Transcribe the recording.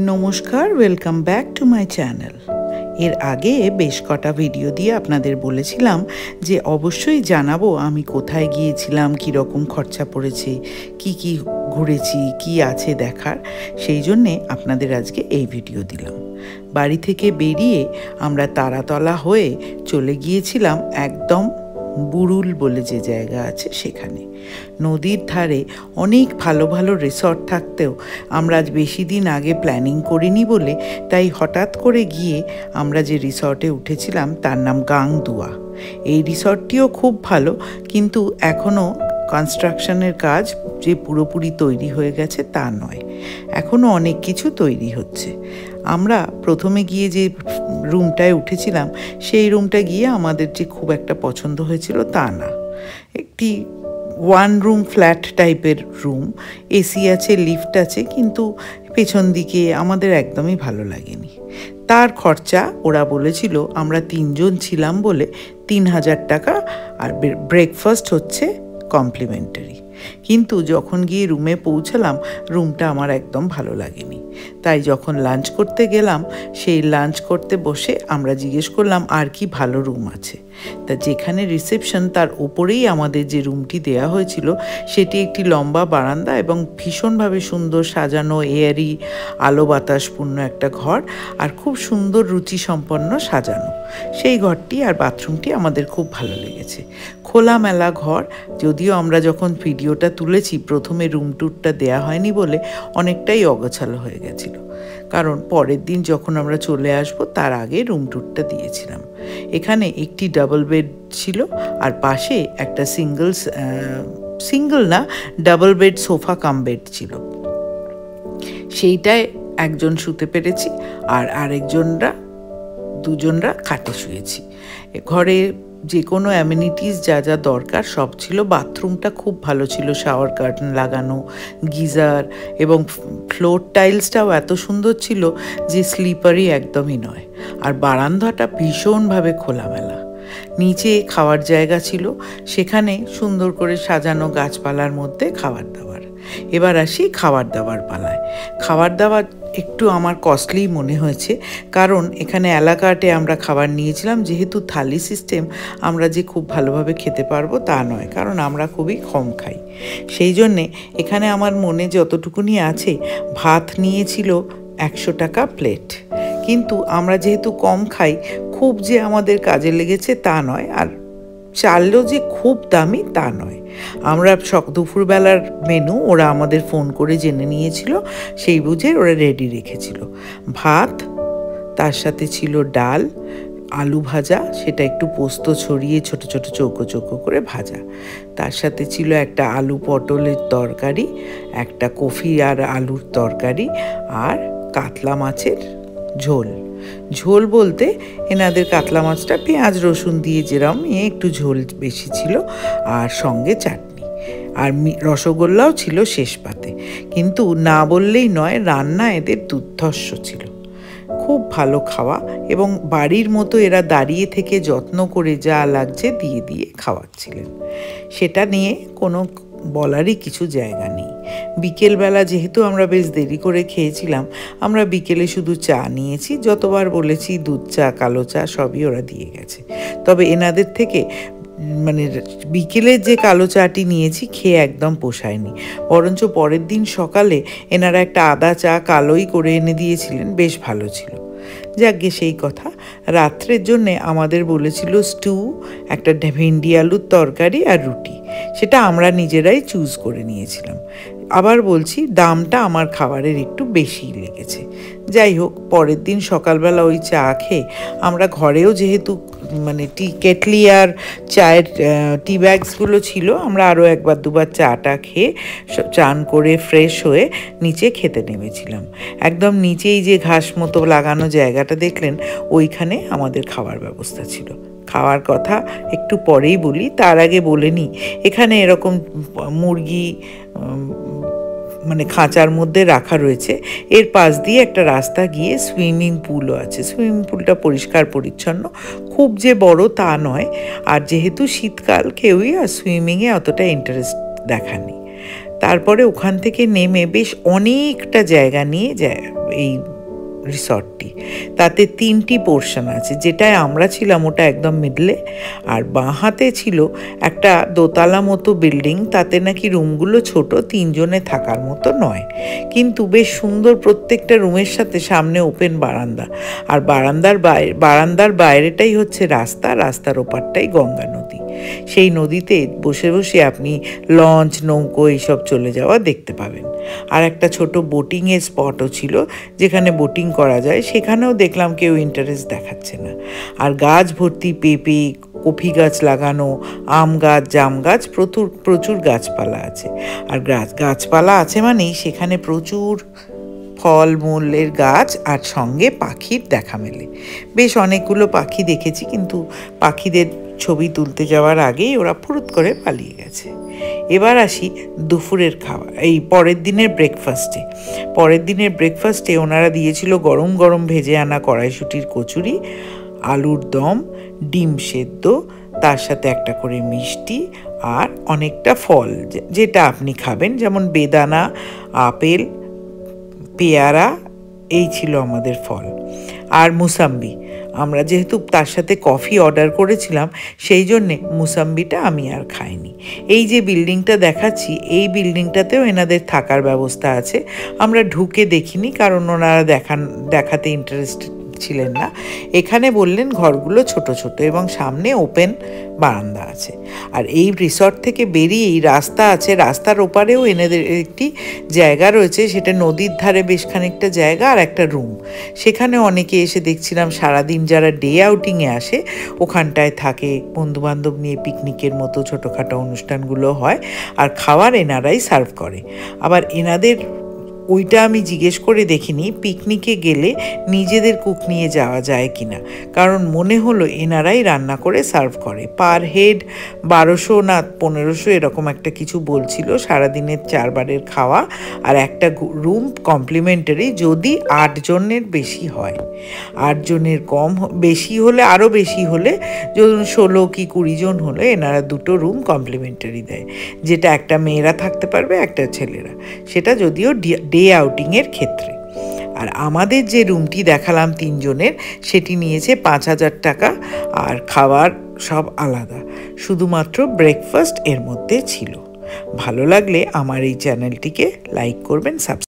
নমস্কার, welcome back to my channel. এর আগে বেশ কটা ভিডিও দিয়ে আপনাদের বলেছিলাম যে অবশ্যই জানাবো আমি কোথায় গিয়েছিলাম, কীরকম খরচা পড়েছে, কি ঘুরেছি, কি আছে দেখার। সেই জন্যে আপনাদের আজকে এই ভিডিও দিলাম। বাড়ি থেকে বেরিয়ে আমরা তারাতলা হয়ে চলে গিয়েছিলাম একদম বুরুল বলে যে জায়গা আছে সেখানে। নদীর ধারে অনেক ভালো ভালো রিসর্ট থাকতেও আমরা আজ বেশি দিন আগে প্ল্যানিং করিনি বলে তাই হঠাৎ করে গিয়ে আমরা যে রিসর্টে উঠেছিলাম তার নাম গাংদুয়া। এই রিসর্টটিও খুব ভালো, কিন্তু এখনও কনস্ট্রাকশনের কাজ যে পুরোপুরি তৈরি হয়ে গেছে তা নয়, এখনও অনেক কিছু তৈরি হচ্ছে। আমরা প্রথমে গিয়ে যে রুমটায় উঠেছিলাম সেই রুমটা গিয়ে আমাদের যে খুব একটা পছন্দ হয়েছিল তা না। একটি ওয়ান রুম ফ্ল্যাট টাইপের রুম, এসি আছে, লিফট আছে, কিন্তু পেছন দিকে আমাদের একদমই ভালো লাগেনি। তার খরচা ওরা বলেছিল, আমরা 3 জন ছিলাম বলে 3000 টাকা, আর ব্রেকফাস্ট হচ্ছে কমপ্লিমেন্টারি। কিন্তু যখন গিয়ে রুমে পৌঁছালাম রুমটা আমার একদম ভালো লাগেনি। তাই যখন লাঞ্চ করতে গেলাম, সেই লাঞ্চ করতে বসে আমরা জিজ্ঞেস করলাম আর কি ভালো রুম আছে। তা যেখানে রিসেপশন তার ওপরেই আমাদের যে রুমটি দেয়া হয়েছিল সেটি একটি লম্বা বারান্দা এবং ভীষণভাবে সুন্দর সাজানো, এয়ারি, আলো বাতাসপূর্ণ একটা ঘর, আর খুব সুন্দর রুচিসম্পন্ন সাজানো। সেই ঘরটি আর বাথরুমটি আমাদের খুব ভালো লেগেছে। খোলামেলা ঘর, যদিও আমরা যখন ভিডিওটা তুলেছি প্রথমে রুম ট্যুরটা দেয়া হয়নি বলে অনেকটাই অগোছালো হয়ে গেছিল, কারণ পরের দিন যখন আমরা চলে আসব তার আগে রুম ট্যুরটা দিয়েছিলাম। এখানে একটি ডাবল বেড ছিল আর পাশে একটা সিঙ্গল না double bed sofa cum bed ছিল। সেইটায় একজন শুতে পেরেছি আর দুজনরা খাটে শুয়েছি। ঘরে যে কোনো অ্যামিনিটিস যা যা দরকার সব ছিল। বাথরুমটা খুব ভালো ছিল, শাওয়ার কার্টেন লাগানো, গিজার, এবং ফ্লোর টাইলসটাও এত সুন্দর ছিল যে স্লিপারি একদমই নয়। আর বারান্দাটা ভীষণভাবে খোলামেলা। নিচে খাওয়ার জায়গা ছিল, সেখানে সুন্দর করে সাজানো গাছপালার মধ্যে খাবার দাবার। এবার আসি খাবার দাবার পালায়। খাবার দাবার একটু আমার কস্টলি মনে হয়েছে, কারণ এখানে এলাকাটে আমরা খাবার নিয়েছিলাম। যেহেতু থালি সিস্টেম, আমরা যে খুব ভালোভাবে খেতে পারবো তা নয়, কারণ আমরা খুবই কম খাই। সেই জন্যে এখানে আমার মনে যতটুকুনি আছে, ভাত নিয়েছিল 100 টাকা প্লেট। কিন্তু আমরা যেহেতু কম খাই, খুব যে আমাদের কাজে লেগেছে তা নয়, আর চালও যে খুব দামি তা নয়। আমরা দুপুরবেলার মেনু ওরা আমাদের ফোন করে জেনে নিয়েছিল, সেই বুঝে ওরা রেডি রেখেছিল। ভাত, তার সাথে ছিল ডাল, আলু ভাজা, সেটা একটু পোস্ত ছড়িয়ে ছোট ছোট চৌকো চৌকো করে ভাজা। তার সাথে ছিল একটা আলু পটলের তরকারি, একটা কফি আর আলুর তরকারি, আর কাতলা মাছের ঝোল। ঝোল বলতে এনাদের কাতলা মাছটা পেঁয়াজ রসুন দিয়ে যেরকম, একটু ঝোল বেশি ছিল, আর সঙ্গে চাটনি, আর রসগোল্লাও ছিল শেষ পাতে। কিন্তু না বললেই নয়, রান্না এদের দুর্ধর্ষ ছিল। খুব ভালো খাওয়া, এবং বাড়ির মতো এরা দাঁড়িয়ে থেকে যত্ন করে যা লাগছে দিয়ে দিয়ে খাওয়াচ্ছিলেন। সেটা নিয়ে কোনো বলারই কিছু জায়গা নেই। বিকেলবেলা যেহেতু আমরা বেশ দেরি করে খেয়েছিলাম, আমরা বিকেলে শুধু চা নিয়েছি। যতবার বলেছি দুধ চা, কালো চা সবই ওরা দিয়ে গেছে। তবে এনাদের থেকে বিকেলের যে কালো চাটি নিয়েছি খেয়ে একদম পোষায়নি, বরঞ্চ পরের দিন সকালে এনারা একটা আদা চা কালোই করে এনে দিয়েছিলেন, বেশ ভালো ছিল। যাকগে সেই কথা। রাত্রের জন্যে আমাদের বলেছিল স্টু, একটা ভেন্ডি আলুর তরকারি আর রুটি। সেটা আমরা নিজেরাই চুজ করে নিয়েছিলাম। আবার বলছি, দামটা আমার খাবারের একটু বেশিই লেগেছে। যাই হোক, পরের দিন সকালবেলা ওই চা খেয়ে আমরা ঘরেও যেহেতু কেটলি আর চায়ের টি ব্যাগসগুলো ছিল, আমরা আরও একবার দুবার চাটা খেয়ে চান করে ফ্রেশ হয়ে নিচে খেতে নেমেছিলাম। একদম নিচেই যে ঘাস মতো লাগানো জায়গাটা দেখলেন, ওইখানে আমাদের খাওয়ার ব্যবস্থা ছিল। খাওয়ার কথা একটু পরেই বলি, তার আগে বলে নিই, এখানে এরকম মুরগি খাঁচার মধ্যে রাখা রয়েছে। এর পাশ দিয়ে একটা রাস্তা গিয়ে সুইমিং পুলও আছে। সুইমিং পুলটা পরিষ্কার পরিচ্ছন্ন, খুব যে বড় তা নয়। আর যেহেতু শীতকাল, কেউই আর সুইমিংয়ে অতটা ইন্টারেস্ট দেখায়নি। তারপরে ওখান থেকে নেমে বেশ অনেকটা জায়গা নিয়ে যায় এই রিসর্টটি। তাতে 3টি পোর্শন আছে, যেটায় আমরা ছিলাম ওটা একদম মিডলে, আর বাঁ হাতে ছিল একটা দোতলা মতো বিল্ডিং। তাতে নাকি রুমগুলো ছোট, 3 জনে থাকার মতো নয়, কিন্তু বেশ সুন্দর। প্রত্যেকটা রুমের সাথে সামনে ওপেন বারান্দা, আর বারান্দার বাইরেটাই হচ্ছে রাস্তা, রাস্তার ওপারটাই গঙ্গা নদী। সেই নদীতে বসে বসে আপনি লঞ্চ, নৌকো এইসব চলে যাওয়া দেখতে পাবেন। আর একটা ছোট বোটিংয়ের স্পটও ছিল, যেখানে বোটিং করা যায়। সেখানেও দেখলাম কেউ ইন্টারেস্ট দেখাচ্ছে না। আর গাছ ভর্তি পেঁপে, কফি গাছ লাগানো, আম গাছ, জাম গাছ, প্রচুর গাছপালা আছে। আর গাছপালা আছে মানেই সেখানে প্রচুর ফলমূলের গাছ, আর সঙ্গে পাখির দেখা মেলে। বেশ অনেকগুলো পাখি দেখেছি, কিন্তু পাখিদের ছবি তুলতে যাওয়ার আগেই ওরা ফুরুত করে পালিয়ে গেছে। এবার আসি দুপুরের খাওয়া, এই পরের দিনের ব্রেকফাস্টে ওনারা দিয়েছিল গরম গরম ভেজে আনা কড়াইশুঁটির কচুরি, আলুর দম, ডিম সেদ্ধ, তার সাথে একটা করে মিষ্টি, আর অনেকটা ফল যেটা আপনি খাবেন, যেমন বেদানা, আপেল, পেয়ারা, এই ছিল আমাদের ফল। আর মুসাম্বি। আমরা যেহেতু তার সাথে কফি অর্ডার করেছিলাম, সেই জন্যে মুসাম্বিটা আমি আর খাইনি। এই যে বিল্ডিংটা দেখাচ্ছি, এই বিল্ডিংটাতেও এনাদের থাকার ব্যবস্থা আছে। আমরা ঢুকে দেখিনি, কারণ ওনারা দেখাতে ইন্টারেস্টেড ছিলেন না। এখানে বললেন ঘরগুলো ছোট ছোট এবং সামনে ওপেন বারান্দা আছে। আর এই রিসর্ট থেকে বেরিয়েই রাস্তা আছে, রাস্তার ওপারেও এনাদের একটি জায়গা রয়েছে, সেটা নদীর ধারে বেশ খানিকটা জায়গা আর একটা রুম। সেখানে অনেকে এসে দেখছিলাম সারাদিন যারা ডে আউটিংয়ে আসে ওখানটায় থাকে, বন্ধুবান্ধব নিয়ে পিকনিকের মতো ছোটোখাটো অনুষ্ঠানগুলো হয়, আর খাবার এনারাই সার্ভ করে। আবার এনাদের ওইটা আমি জিজ্ঞেস করে দেখিনি, পিকনিকে গেলে নিজেদের কুক নিয়ে যাওয়া যায় কিনা, কারণ মনে হলো এনারাই রান্না করে সার্ভ করে। পার হেড 1200 না 1500 এরকম একটা কিছু বলছিল, সারাদিনের 4 বারের খাওয়া, আর একটা রুম কমপ্লিমেন্টারি যদি 8 জনের বেশি হয়। 8 জনের বেশি হলে, আরও বেশি হলে, ধরুন 16 কি 20 জন হলে এনারা 2টো রুম কমপ্লিমেন্টারি দেয়, যেটা একটা মেয়েরা থাকতে পারবে, একটা ছেলেরা। সেটা যদিও ডে আউটিংয়ের ক্ষেত্রে। আর আমাদের যে রুমটি দেখালাম 3 জনের, সেটি নিয়েছে 5000 টাকা, আর খাবার সব আলাদা, শুধুমাত্র ব্রেকফাস্ট এর মধ্যে ছিল। ভালো লাগলে আমার এই চ্যানেলটিকে লাইক করবেন, সাবস্ক্রাইব